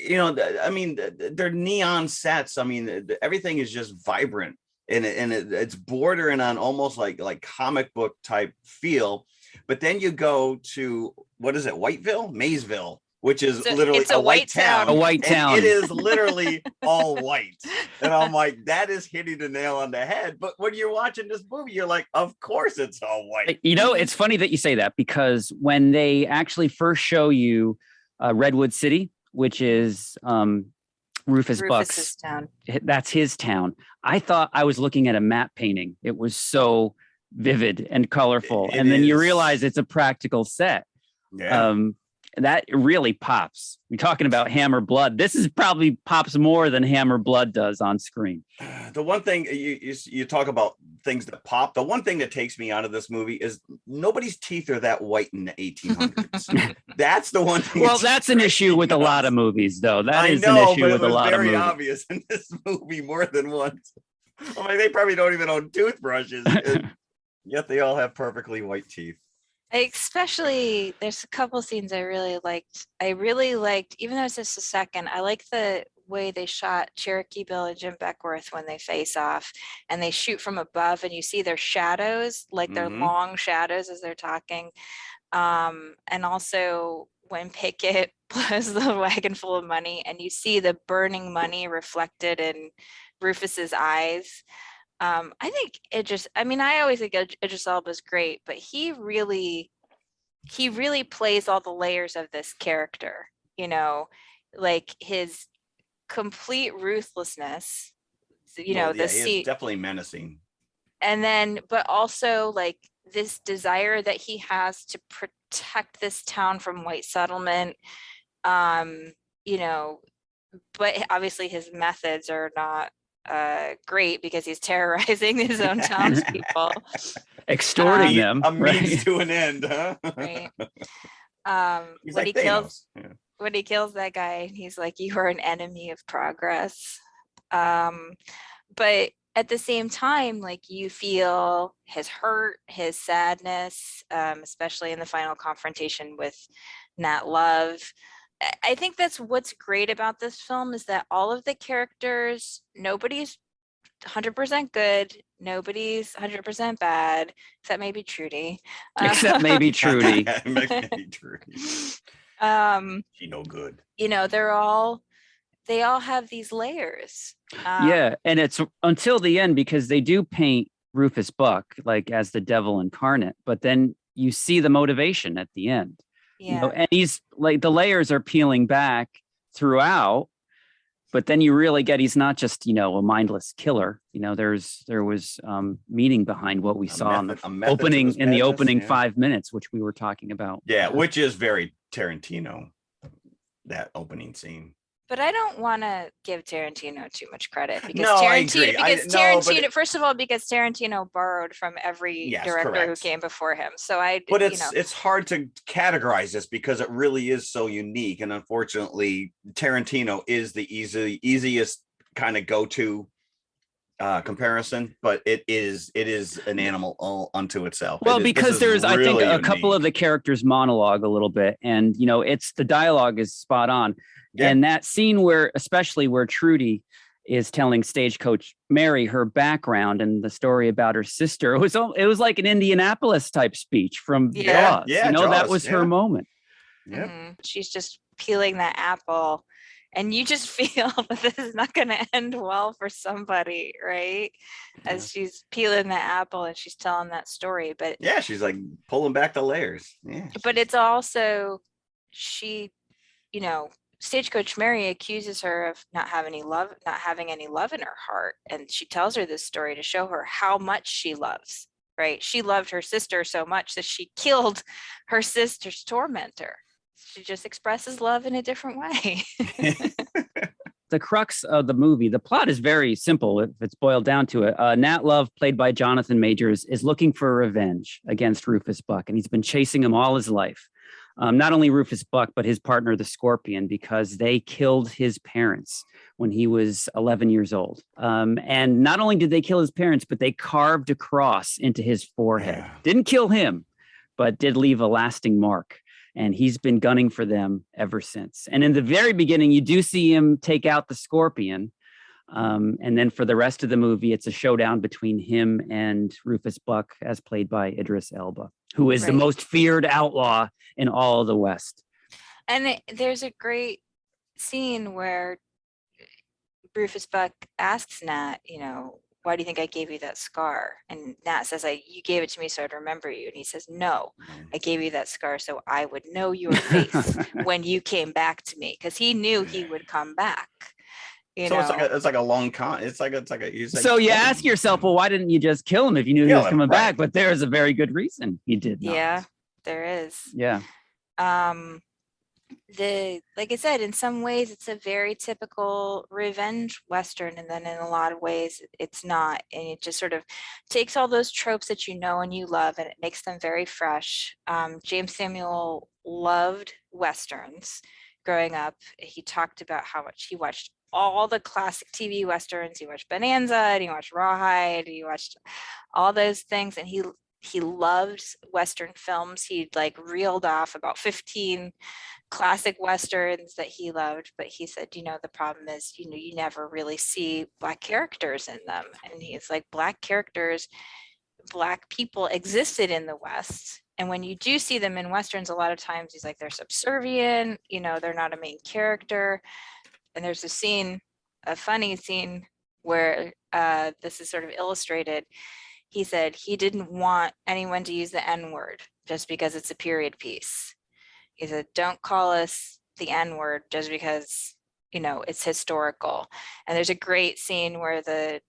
they're neon sets. I mean, everything is just vibrant. And it's bordering on almost like comic book type feel. But then you go to, what is it, Maysville, which is literally a white town. A white town. It is literally all white. And I'm like, that is hitting the nail on the head. But when you're watching this movie, you're like, of course it's all white. You know, it's funny that you say that, because when they actually first show you Redwood City, which is Rufus Buck's town. That's his town. I thought I was looking at a map painting. It was so vivid and colorful. And then you realize it's a practical set. Yeah. That really pops. We're talking about Hammer Blood. This is probably pops more than Hammer Blood does on screen. The one thing you talk about things that pop. The one thing that takes me out of this movie is nobody's teeth are that white in the 1800s. That's the one thing. Well, that's an issue with a lot of movies, though. That is an issue with a lot of movies. Very obvious in this movie more than once. I mean, they probably don't even own toothbrushes, yet they all have perfectly white teeth. Especially, there's a couple scenes I really liked. Even though it's just a second, I like the way they shot Cherokee Bill and Jim Beckworth when they face off, and they shoot from above, and you see their shadows, like their long shadows as they're talking. And also when Pickett blows the wagon full of money, and you see the burning money reflected in Rufus's eyes. I think I always think Idris Elba is great, but he really plays all the layers of this character, like his complete ruthlessness, he's definitely menacing. And then, but also like this desire that he has to protect this town from white settlement, but obviously his methods are not great, because he's terrorizing his own townspeople, extorting them. A means to an end, huh? Right. When he kills that guy, he's like, "You are an enemy of progress." But at the same time, like you feel his hurt, his sadness, especially in the final confrontation with Nat Love. I think that's what's great about this film is that all of the characters, nobody's 100% good, nobody's 100% bad, except maybe Trudy. Except maybe Trudy. Maybe Trudy. She no good. You know, they all have these layers. Yeah, and it's until the end because they do paint Rufus Buck like as the devil incarnate, but then you see the motivation at the end. Yeah. You know, and he's like the layers are peeling back throughout, but then you really get he's not just, you know, a mindless killer. You know, there was meaning behind what we saw in the opening 5 minutes, which we were talking about. Yeah, which is very Tarantino, that opening scene. But I don't want to give Tarantino too much credit because No, I Tarantino, agree. because Tarantino, first of all, because Tarantino borrowed from every director correct. who came before him. So but it's hard to categorize this because it really is so unique, and unfortunately, Tarantino is the easiest kind of go-to comparison, but it is an animal all unto itself. Well, because there's really I think a couple unique. of the characters monologue a little bit, and you know, it's the dialogue is spot on. Yeah. And that scene where, especially where Trudy is telling Stagecoach Mary her background and the story about her sister, it was like an Indianapolis type speech from Jaws. Yeah, you know, Jaws, that was her moment. Yeah, she's just peeling that apple, and you just feel that this is not going to end well for somebody, right? As she's peeling the apple and she's telling that story, but yeah, she's like pulling back the layers. Yeah, but it's also she, you know. Stagecoach Mary accuses her of not having any love in her heart. And she tells her this story to show her how much she loves, right? She loved her sister so much that she killed her sister's tormentor. She just expresses love in a different way. The crux of the movie, the plot is very simple if it's boiled down to it. Nat Love, played by Jonathan Majors, is looking for revenge against Rufus Buck, and he's been chasing him all his life. Not only Rufus Buck, but his partner, the Scorpion, because they killed his parents when he was 11 years old. And not only did they kill his parents, but they carved a cross into his forehead. Yeah. Didn't kill him, but did leave a lasting mark. And he's been gunning for them ever since. And in the very beginning, you do see him take out the Scorpion. And then for the rest of the movie, it's a showdown between him and Rufus Buck, as played by Idris Elba, who is the most feared outlaw in all of the West. And there's a great scene where Rufus Buck asks Nat, you know, why do you think I gave you that scar? And Nat says, you gave it to me so I'd remember you. And he says, no, I gave you that scar so I would know your face when you came back to me, because he knew he would come back. You know? It's like a long con. It's like so you ask yourself, well, why didn't you just kill him if you knew he was coming back? But there is a very good reason he did not. Yeah, there is. Yeah. Like I said, in some ways it's a very typical revenge Western, and then in a lot of ways it's not. And it just sort of takes all those tropes that you know and you love, and it makes them very fresh. James Samuel loved Westerns growing up. He talked about how much he watched all the classic TV Westerns. He watched Bonanza, and he watched Rawhide, he watched all those things, and he loved Western films. He like reeled off about 15 classic Westerns that he loved, but he said, you know, the problem is, you know, you never really see Black characters in them. And he's like, Black people existed in the West. And when you do see them in Westerns, a lot of times he's like, they're subservient, you know, they're not a main character. And there's a funny scene where this is sort of illustrated. He said he didn't want anyone to use the N-word just because it's a period piece. He said, don't call us the N-word just because, you know, it's historical. And there's a great scene where the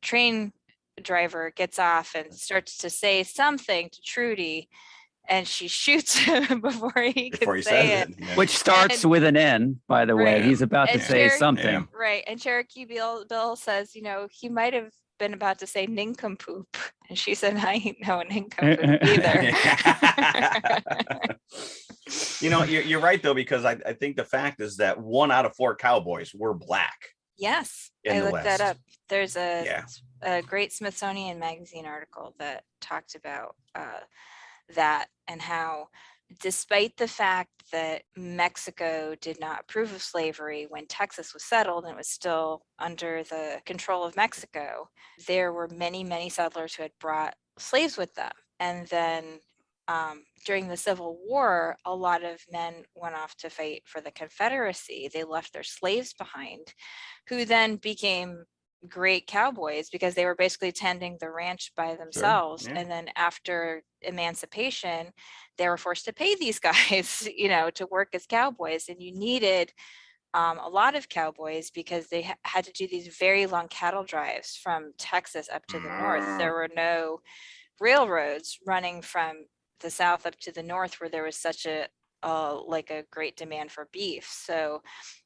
train driver gets off and starts to say something to Trudy, and she shoots him before he can say it. Yeah. Which starts with an N, by the way. He's about to say something. Yeah. Right. And Cherokee Bill says, you know, he might have been about to say nincompoop. And she said, I ain't no nincompoop either. You know, you're right, though, because I think the fact is that 1 out of 4 cowboys were Black. Yes, in I the looked that West. up. There's Yeah. a great Smithsonian Magazine article that talked about that and how, despite the fact that Mexico did not approve of slavery when Texas was settled and it was still under the control of Mexico, there were many, many settlers who had brought slaves with them. And then during the Civil War, a lot of men went off to fight for the Confederacy. They left their slaves behind, who then became great cowboys because they were basically tending the ranch by themselves. yeah. And then after emancipation, they were forced to pay these guys, you know, to work as cowboys. And you needed a lot of cowboys because they had to do these very long cattle drives from Texas up to the north. There were no railroads running from the south up to the north where there was such a like a great demand for beef. So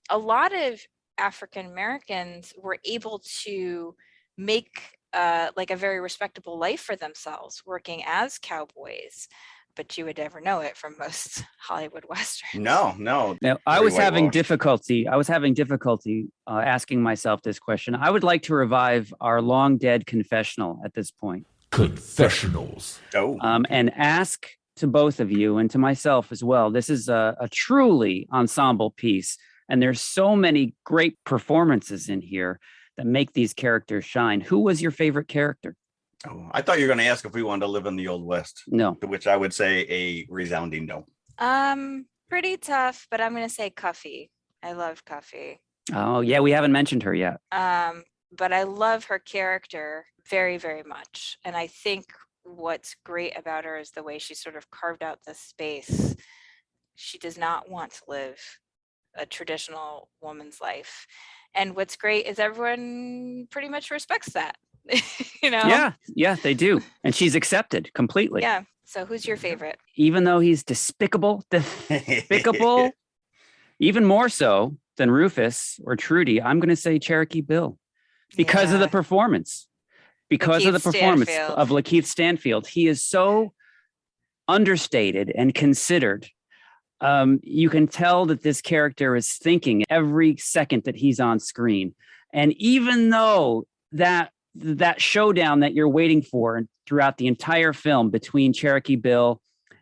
a lot of African Americans were able to make like a very respectable life for themselves working as cowboys, but you would never know it from most Hollywood westerns. No. Now, I was having difficulty asking myself this question. I would like to revive our long dead confessional at this point. Confessionals. Oh. And ask to both of you and to myself as well. This is a truly ensemble piece, and there's so many great performances in here that make these characters shine. Who was your favorite character? Oh, I thought you were going to ask if we wanted to live in the Old West. No. To which I would say a resounding no. Pretty tough, but I'm going to say Cuffy. I love Cuffy. Oh, yeah, we haven't mentioned her yet. But I love her character very, very much. And I think what's great about her is the way she sort of carved out the space. She does not want to live a traditional woman's life. And what's great is everyone pretty much respects that. You know? Yeah, they do. And she's accepted completely. Yeah. So who's your favorite? Even though he's despicable, even more so than Rufus or Trudy, I'm going to say Cherokee Bill because of the performance. Because of the performance of Lakeith Stanfield. He is so understated and considered. You can tell that this character is thinking every second that he's on screen. And even though that showdown that you're waiting for throughout the entire film between Cherokee Bill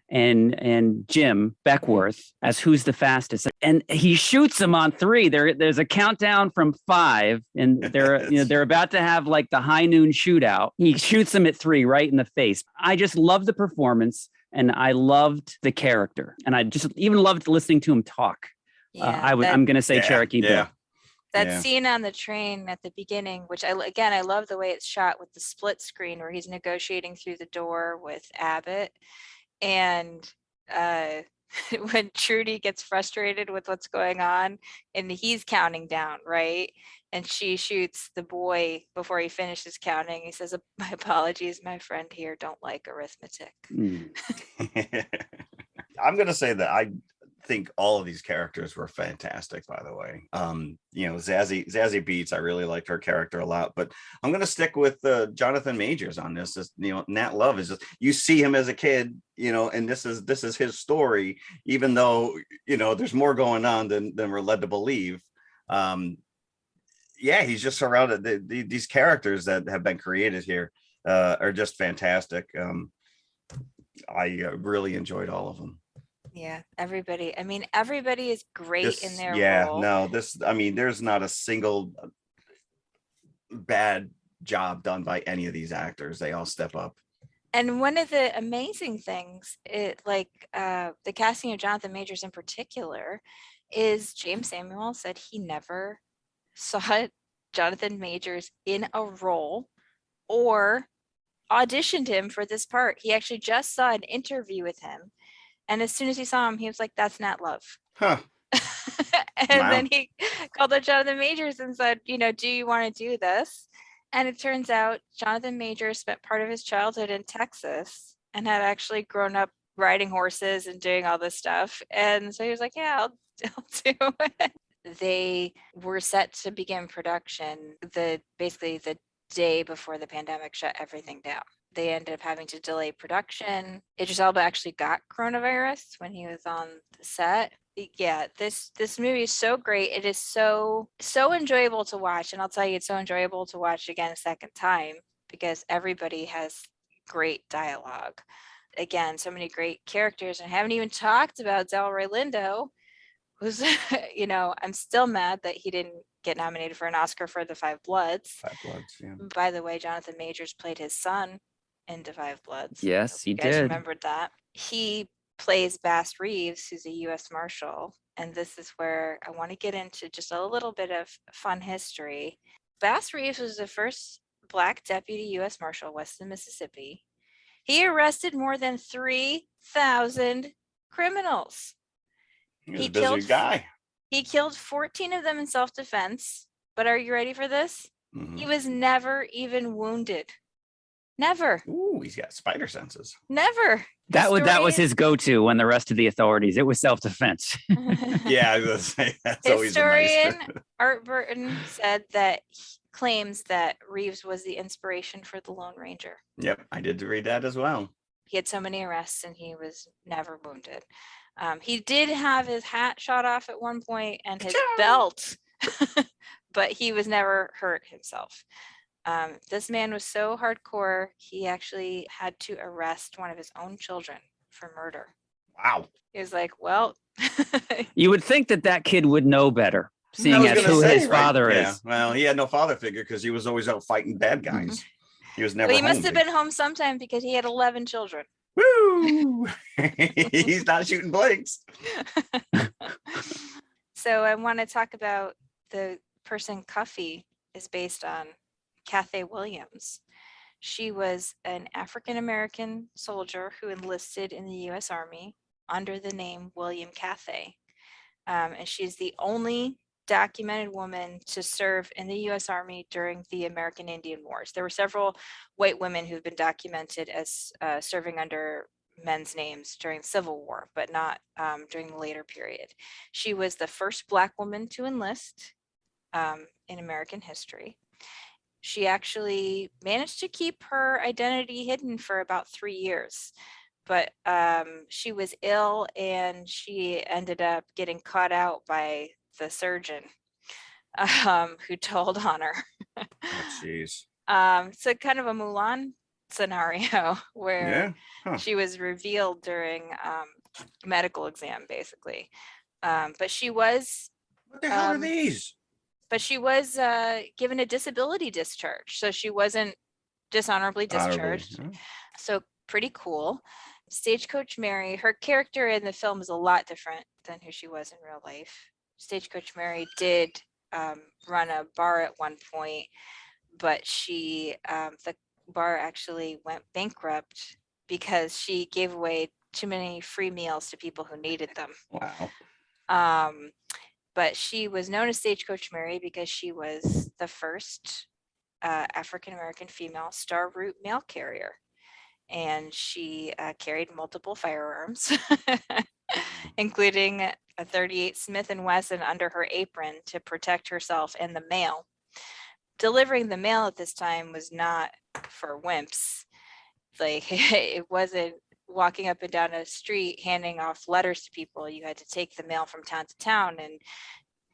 and Jim Beckworth as who's the fastest, and he shoots him on 3. There's a countdown from 5, and they're about to have like the high noon shootout. He shoots him at 3 right in the face. I just love the performance, and I loved the character, and I just even loved listening to him talk. I'm going to say Cherokee Bill. That scene on the train at the beginning, which I love the way it's shot with the split screen where he's negotiating through the door with Abbott. And when Trudy gets frustrated with what's going on and he's counting down, right? And she shoots the boy before he finishes counting. He says, "My apologies, my friend here don't like arithmetic." I'm going to say that I think all of these characters were fantastic, by the way. Zazie Beetz, I really liked her character a lot, but I'm going to stick with Jonathan Majors on this. Nat Love is just, you see him as a kid, and this is his story, even though, there's more going on than we're led to believe. He's just surrounded. These characters that have been created here are just fantastic. I really enjoyed all of them. Yeah, everybody is great in their role. There's not a single bad job done by any of these actors. They all step up. And one of the amazing things, the casting of Jonathan Majors in particular, is James Samuel said he never saw Jonathan Majors in a role or auditioned him for this part. He actually just saw an interview with him. And as soon as he saw him, he was like, "That's Nat Love." Huh. And then he called up Jonathan Majors and said, "Do you want to do this?" And it turns out Jonathan Majors spent part of his childhood in Texas and had actually grown up riding horses and doing all this stuff. And so he was like, "Yeah, I'll do it." They were set to begin production basically the day before the pandemic shut everything down. they ended up having to delay production. Idris Elba actually got coronavirus when he was on the set. Yeah, this movie is so great. It is so enjoyable to watch, and I'll tell you, it's so enjoyable to watch again a second time because everybody has great dialogue. Again, so many great characters, and I haven't even talked about Delroy Lindo, who's I'm still mad that he didn't get nominated for an Oscar for The Five Bloods. Five Bloods, yeah. By the way, Jonathan Majors played his son in The Five Bloods. Yes, he you guys did. Remembered that. He plays Bass Reeves, who's a U.S. Marshal, and this is where I want to get into just a little bit of fun history. Bass Reeves was the first Black deputy U.S. Marshal west of Mississippi. He arrested more than 3,000 criminals. He was a busy guy. He killed 14 of them in self-defense. But are you ready for this? Mhm. He was never even wounded. Never. Ooh, he's got spider senses. Never. That was his go-to when the rest of the authorities. It was self-defense. Yeah, I was gonna say that's always a nice. Historian Art Burton said that he claims that Reeves was the inspiration for the Lone Ranger. Yep, I did read that as well. He had so many arrests and he was never wounded. He did have his hat shot off at one point and his belt, but he was never hurt himself. This man was so hardcore, he actually had to arrest one of his own children for murder. Wow. He was like, well. You would think that kid would know better, seeing as who his father is. Yeah. Well, he had no father figure because he was always out fighting bad guys. He was never Well, he home. must have been home sometime because he had 11 children. Woo! He's not shooting blanks. So I want to talk about the person Cuffy is based on, Cathay Williams. She was an African-American soldier who enlisted in the U.S. Army under the name William Cathay. And she's the only documented woman to serve in the U.S. Army during the American Indian Wars. There were several white women who've been documented as serving under men's names during the Civil War, but not during the later period. She was the first Black woman to enlist in American history. She actually managed to keep her identity hidden for about 3 years, but she was ill and she ended up getting caught out by the surgeon who told on her. Oh, jeez. So kind of a Mulan scenario where she was revealed during medical exam, basically. But she was. What the hell are these? But she was given a disability discharge, so she wasn't dishonorably discharged. So pretty cool. Stagecoach Mary, her character in the film is a lot different than who she was in real life. Stagecoach Mary did run a bar at one point, but she the bar actually went bankrupt because she gave away too many free meals to people who needed them. Wow. But she was known as Stagecoach Mary because she was the first African-American female star route mail carrier. And she carried multiple firearms, including a .38 Smith & Wesson under her apron to protect herself and the mail. Delivering the mail at this time was not for wimps. Like, it wasn't walking up and down a street handing off letters to people. You had to take the mail from town to town, and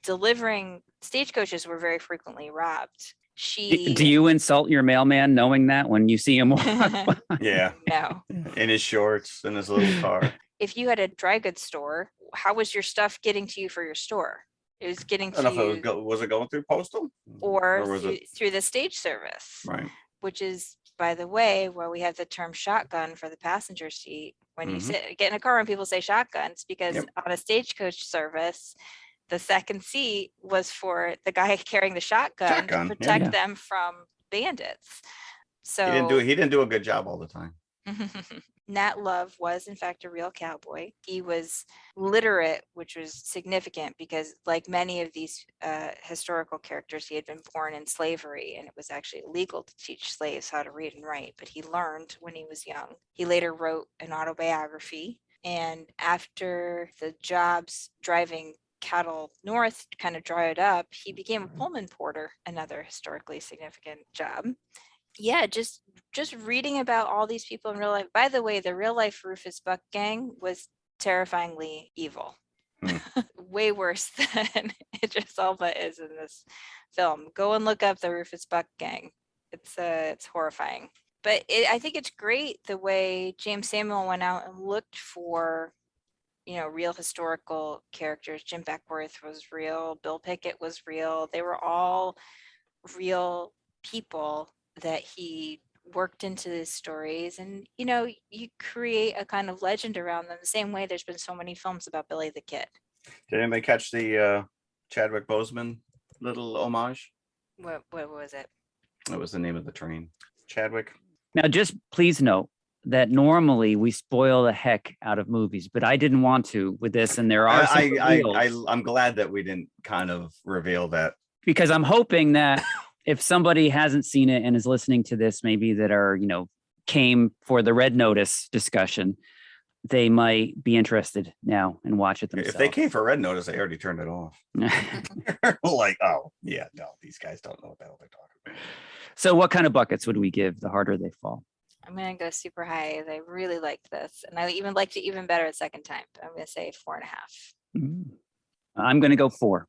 delivering stagecoaches were very frequently robbed. Do you insult your mailman knowing that when you see him walk? Yeah. No. In his shorts, in his little car. If you had a dry goods store, how was your stuff getting to you for your store? It was getting to you. Was it going through postal? Or through the stage service. Right. Which is, by the way, where we have the term shotgun for the passenger seat. When you get in a car and people say shotguns, because on a stagecoach service, the second seat was for the guy carrying the shotgun to protect them from bandits. So he didn't do a good job all the time. Nat Love was in fact a real cowboy. He was literate, which was significant because, like many of these historical characters, he had been born in slavery, and it was actually illegal to teach slaves how to read and write, but he learned when he was young. He later wrote an autobiography, and after the jobs driving cattle north kind of dried up, he became a Pullman porter, another historically significant job. Yeah, just just reading about all these people in real life. By the way, the real life Rufus Buck gang was terrifyingly evil. Way worse than Idris Elba is in this film. Go and look up the Rufus Buck gang. It's horrifying. But I think it's great the way James Samuel went out and looked for, real historical characters. Jim Beckworth was real. Bill Pickett was real. They were all real people that he worked into his stories, and you create a kind of legend around them the same way there's been so many films about Billy the Kid. Did anybody catch the Chadwick Boseman little homage? What was it? What was the name of the train? Chadwick. Now, just please note that normally we spoil the heck out of movies, but I didn't want to with this, and there are some reveals. I'm glad that we didn't kind of reveal that, because I'm hoping that if somebody hasn't seen it and is listening to this, maybe that are, came for the Red Notice discussion, they might be interested now and watch it themselves. If they came for Red Notice, they already turned it off. Like, oh, yeah, no, these guys don't know what the hell they're talking about. So what kind of buckets would we give the harder they fall? I'm going to go super high. I really liked this. And I even liked it even better a second time. I'm going to say 4.5. I'm going to go 4.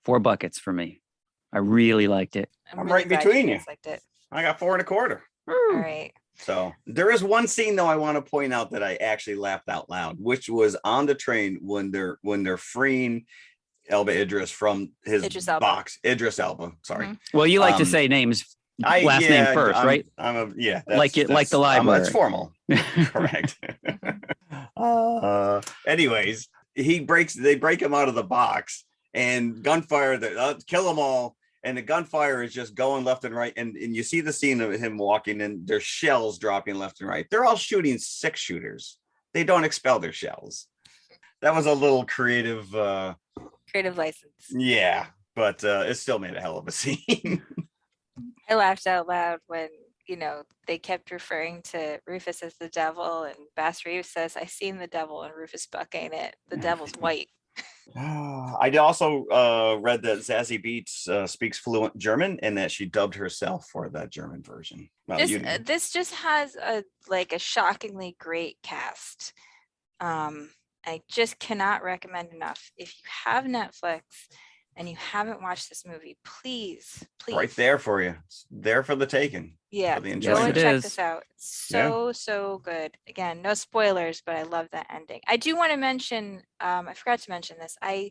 4 buckets for me. I really liked it. I'm really right between you. Liked it. I got 4.25. All right. So there is one scene though I want to point out that I actually laughed out loud, which was on the train when they're freeing Elba Idris from his box. Idris Elba. Sorry. Mm-hmm. Well, you like to say names last name first, right? Like the library. It's formal. Correct. Anyways, they break him out of the box and gunfire. Kill them all. And the gunfire is just going left and right. And you see the scene of him walking, and there's shells dropping left and right. They're all shooting 6-shooters. They don't expel their shells. That was a little creative license. Yeah, but it still made a hell of a scene. I laughed out loud when, they kept referring to Rufus as the devil, and Bass Reeves says, "I seen the devil," and Rufus Buck ain't it. The devil's white. I also read that Zazie Beetz speaks fluent German and that she dubbed herself for that German version. Well, this just has a shockingly great cast. I just cannot recommend enough. If you have Netflix and you haven't watched this movie, please. Right there for you. It's there for the taking. Yeah, go and check this out. It's so good. Again, no spoilers, but I love that ending. I do want to mention, I forgot to mention this. I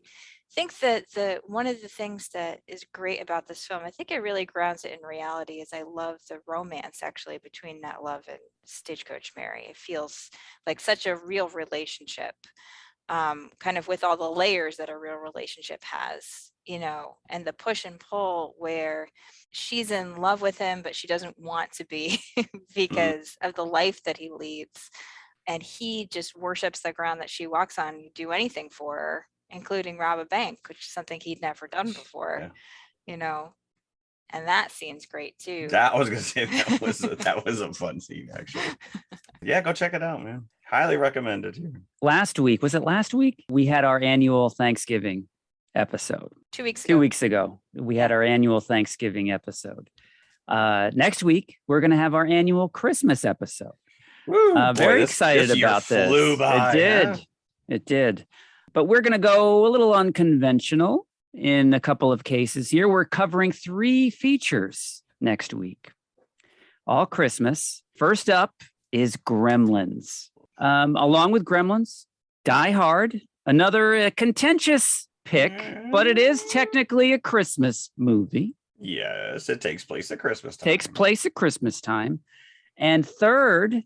think that one of the things that is great about this film, I think it really grounds it in reality, is I love the romance actually between Nat Love and Stagecoach Mary. It feels like such a real relationship, kind of with all the layers that a real relationship has, and the push and pull where she's in love with him, but she doesn't want to be because of the life that he leads. And he just worships the ground that she walks on. You do anything for her, including rob a bank, which is something he'd never done before, and that scene's great too. I was going to say that was a fun scene, actually. Yeah, go check it out, man. Highly recommended here. Last week, we had our annual Thanksgiving episode. 2 weeks ago. 2 weeks ago, we had our annual Thanksgiving episode. Next week, we're going to have our annual Christmas episode. Very excited about this. Flew by, It did. But we're going to go a little unconventional in a couple of cases here. We're covering 3 features next week. All Christmas. First up is Gremlins. Along with Gremlins, Die Hard, another contentious pick, but it is technically a Christmas movie. Yes, it takes place at Christmas time. And third,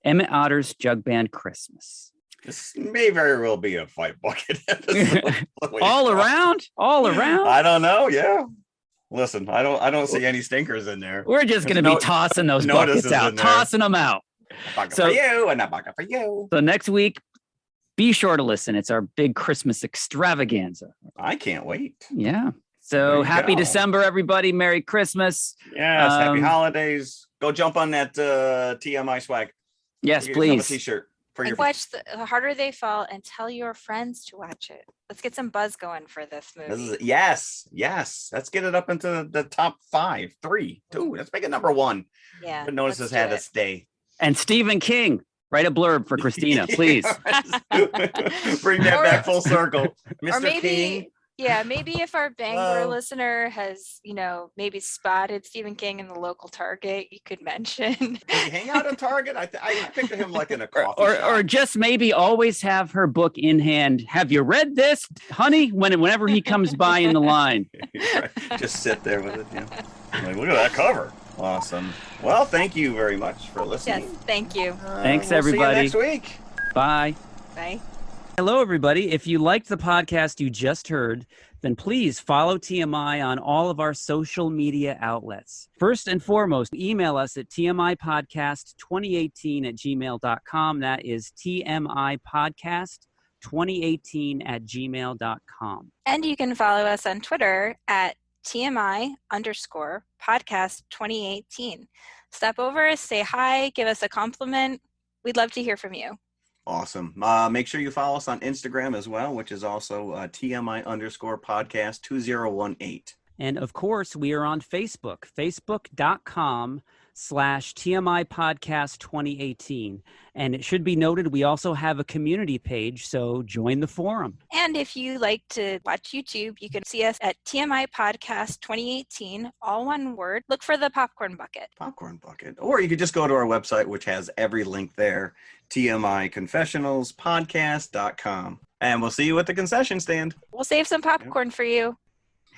Emmett Otter's Jug Band Christmas. This may very well be a fight bucket episode. all around. I don't know. Yeah. Listen, I don't see any stinkers in there. We're just going to be tossing those buckets out, tossing them out. Bucket for you and a bucket for you. So next week, be sure to listen. It's our big Christmas extravaganza. I can't wait. Yeah. So happy December, everybody. Merry Christmas. Yes. Happy holidays. Go jump on that TMI swag. Yes, please. T-shirt. for And your watch The Harder They Fall and tell your friends to watch it. Let's get some buzz going for this movie. yes. Let's get it up into the top 5, 3, 2. Let's make it number 1. Yeah. But notice this had to stay. And Stephen King, write a blurb for Christina, please. Bring that back full circle, Mr. Or maybe, King. yeah, maybe if our Bangor listener has, maybe spotted Stephen King in the local Target, you could mention. Does he hang out at Target? I picture him like in a coffee shop. Or just maybe always have her book in hand. Have you read this, honey? Whenever he comes by in the line. Right. Just sit there with it. Like, look at that cover. Awesome. Well, thank you very much for listening. Yes, thank you. Thanks, we'll everybody. See you next week. Bye. Bye. Hello, everybody. If you liked the podcast you just heard, then please follow TMI on all of our social media outlets. First and foremost, email us at tmipodcast2018@gmail.com. That is tmipodcast2018@gmail.com. And you can follow us on Twitter at TMI_podcast2018. Stop over, say hi, give us a compliment. We'd love to hear from you. Awesome. Make sure you follow us on Instagram as well, which is also TMI_podcast2018. And of course, we are on Facebook, facebook.com/TMI Podcast 2018. And it should be noted, we also have a community page, so join the forum. And if you like to watch YouTube, you can see us at TMI Podcast 2018, all one word. Look for the popcorn bucket. Or you could just go to our website, which has every link there, TMIconfessionalspodcast.com. And we'll see you at the concession stand. We'll save some popcorn for you.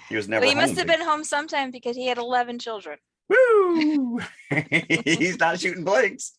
He was never Well, he home. must have been home sometime because he had 11 children. Woo! He's not shooting blanks.